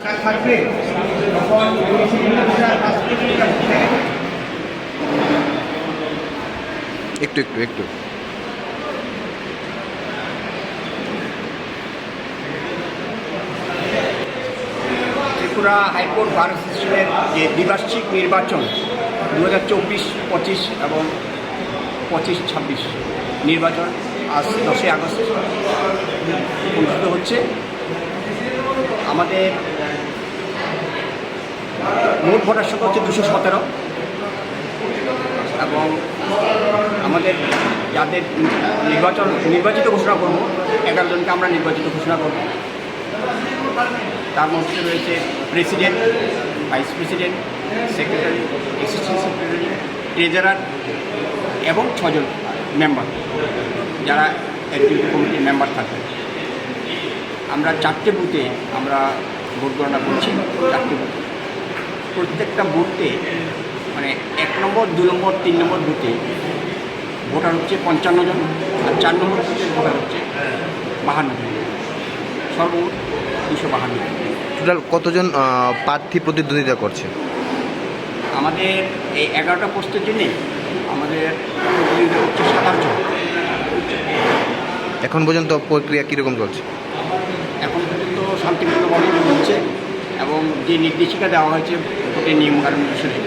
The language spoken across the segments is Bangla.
থাকবে তখন একটু ত্রিপুরা হাইকোর্ট বার অ্যাসোসিয়েশনের যে দ্বিবার্ষিক নির্বাচন 2024-25 এবং 25-26 নির্বাচন আজ 10ই আগস্ট অনুষ্ঠিত হচ্ছে। আমাদের মোট ভোটার সংখ্যা হচ্ছে 217 এবং আমাদের যাদের নির্বাচিত ঘোষণা করব 11 জনকে আমরা নির্বাচিত ঘোষণা করব। তার মধ্যে রয়েছে president, vice president, secretary, assistant secretary, treasurer এবং 6 জন মেম্বার যারা এক্সিকিউটিভ কমিটির মেম্বার থাকবে। আমরা 4টে বুথে আমরা ভোট গণনা করছি। 4টে বুথে প্রত্যেকটা বুথে মানে 1 নম্বর, 2 নম্বর, 3 নম্বর বুথে ভোটার হচ্ছে 55 জন, আর 4 নম্বর বুথে ভোটার হচ্ছে 52 জন, সর্বমোট 252 জন। টোটাল কতজন প্রার্থী প্রতিদ্বন্দ্বিতা করছে? আমাদের এই 11টা পোস্টের জন্যে আমাদের প্রতিদ্বন্দ্বিতা হচ্ছে 27 জন। এখন পর্যন্ত প্রক্রিয়া কীরকম চলছে? এখন পর্যন্ত শান্তিপূর্ণভাবে হচ্ছে এবং যে নির্দেশিকা দেওয়া হয়েছে ভোটের নিয়মকানুন অনুসারে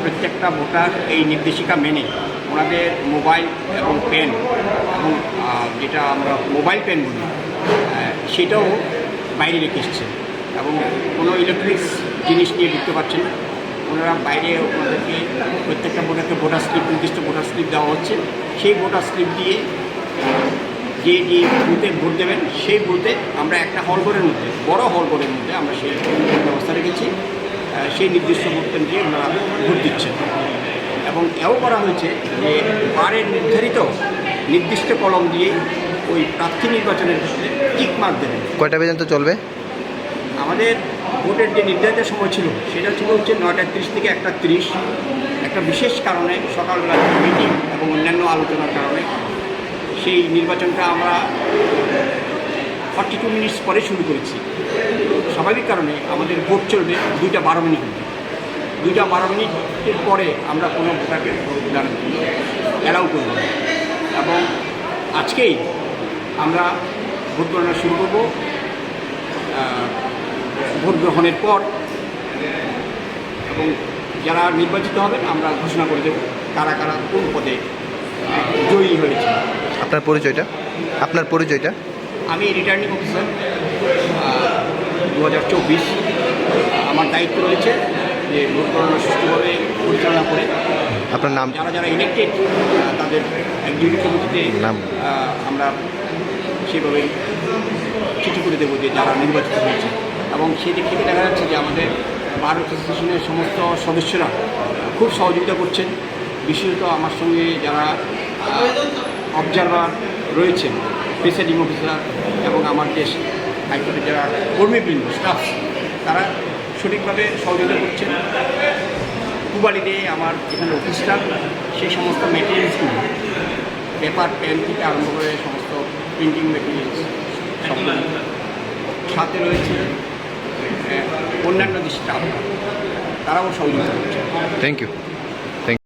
প্রত্যেকটা ভোটার এই নির্দেশিকা মেনে ওনাদের মোবাইল এবং পেন এবং যেটা আমরা মোবাইল পেন বলি সেটাও বাইরে রেখে এসছে এবং কোনো ইলেকট্রনিক্স জিনিস নিয়ে ঢুকতে পারছেন না। ওনারা বাইরে ওনাদেরকে প্রত্যেকটা ভোটারকে ভোটার স্লিপ, নির্দিষ্ট ভোটার স্লিপ দেওয়া হচ্ছে। সেই ভোটার স্লিপ দিয়ে যে বুথে ভোট দেবেন সেই বুথে আমরা একটা হলঘরের মধ্যে, বড় হলঘরের মধ্যে আমরা সেই ব্যবস্থা রেখেছি। সেই নির্দিষ্ট ভোট কেন্দ্রে ওনারা ভোট দিচ্ছেন এবং এও করা হয়েছে যে বারের নির্ধারিত নির্দিষ্ট কলম দিয়ে ওই প্রার্থী নির্বাচনের ক্ষেত্রে টিক মার্ক দেবেন। কয়টা পর্যন্ত চলবে? আমাদের ভোটের যে নির্ধারিত সময় ছিল সেটা ছিল হচ্ছে 9:30 থেকে 1:30। একটা বিশেষ কারণে সকালবেলা মিটিং এবং অন্যান্য আলোচনার কারণে সেই নির্বাচনটা আমরা 42 মিনিটস পরে শুরু করেছি। স্বাভাবিক কারণে আমাদের ভোট চলবে 2টা 12 মিনিট। 2টা 12 মিনিটের পরে আমরা কোনো ভোটারকে অ্যালাউ করব না এবং আজকেই আমরা ভোট গণনা শুরু করব। ভোট গ্রহণের পর এবং যারা নির্বাচিত হবেন আমরা ঘোষণা করে দেব কারা কারা কোন পদে জয়ী হয়েছে। আপনার পরিচয়টা? আমি রিটার্নিং অফিসার 2024। আমার দায়িত্ব রয়েছে যে ভোট গণনা সুষ্ঠুভাবে পরিচালনা করে আপনার নাম? যারা ইলেক্টেড তাদের এক্সিকিউটিভ কমিটিতে নাম আমরা সেভাবে চিঠি করে দেবো যে যারা নির্বাচিত হয়েছে এবং সেই দিক থেকে দেখা যাচ্ছে যে আমাদের বার অ্যাসোসিয়েশনের সমস্ত সদস্যরা খুব সহযোগিতা করছেন। বিশেষত আমার সঙ্গে যারা অবজারভার রয়েছেন, প্রিসাইডিং অফিসার এবং আমার যে হাইকোর্টের যারা কর্মীবৃন্দ, স্টাফ, তারা সঠিকভাবে সহযোগিতা করছেন। কুবালিতে আমার এখানে অফিস স্টাফ সেই সমস্ত মেটেরিয়ালসগুলো, পেপার, পেন থেকে আরম্ভ করে সমস্ত প্রিন্টিং মেটেরিয়ালস সব সাথে রয়েছে অন্যান্য যে স্টাফ, তারাও সহযোগিতা করছে। Thank you.